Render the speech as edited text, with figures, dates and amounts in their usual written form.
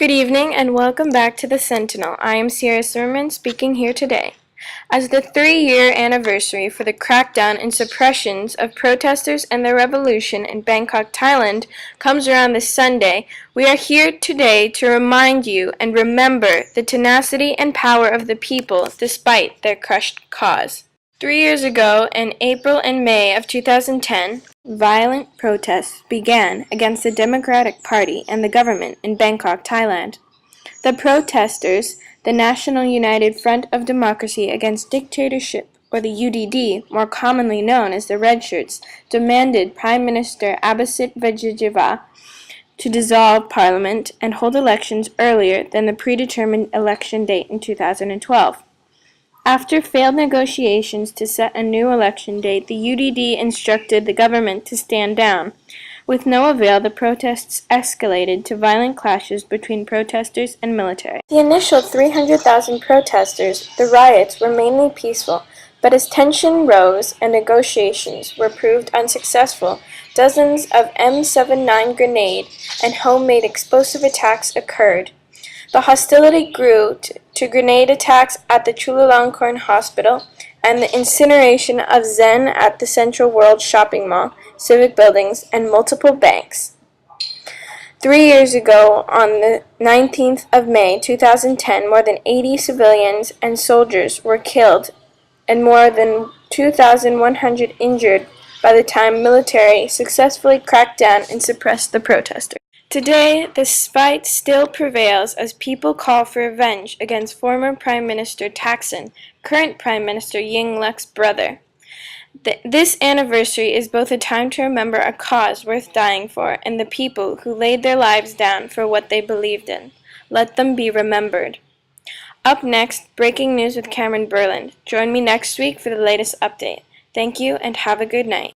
Good evening and welcome back to the Sentinel. I am Sierra Simmerman speaking here today. As the 3-year anniversary for the crackdown and suppressions of protesters and their revolution in Bangkok, Thailand comes around this Sunday, we are here today to remind you and remember the tenacity and power of the people despite their crushed cause. 3 years ago, in April and May of 2010, violent protests began against the Democratic Party and the government in Bangkok, Thailand. The protesters, the National United Front of Democracy Against Dictatorship, or the UDD, more commonly known as the Red Shirts, demanded Prime Minister Abhisit Vejjajiva to dissolve Parliament and hold elections earlier than the predetermined election date in 2012. After failed negotiations to set a new election date, the UDD instructed the government to stand down. With no avail, the protests escalated to violent clashes between protesters and military. The initial 300,000 protesters, the riots were mainly peaceful, but as tension rose and negotiations were proved unsuccessful, dozens of M79 grenade and homemade explosive attacks occurred. The hostility grew to grenade attacks at the Chulalongkorn Hospital and the incineration of Zen at the Central World Shopping Mall, civic buildings, and multiple banks. 3 years ago, on the 19th of May 2010, more than 80 civilians and soldiers were killed and more than 2,100 injured by the time military successfully cracked down and suppressed the protesters. Today, the spite still prevails as people call for revenge against former Prime Minister Thaksin, current Prime Minister Yingluck's brother. This anniversary is both a time to remember a cause worth dying for and the people who laid their lives down for what they believed in. Let them be remembered. Up next, breaking news with Cameron Berland. Join me next week for the latest update. Thank you and have a good night.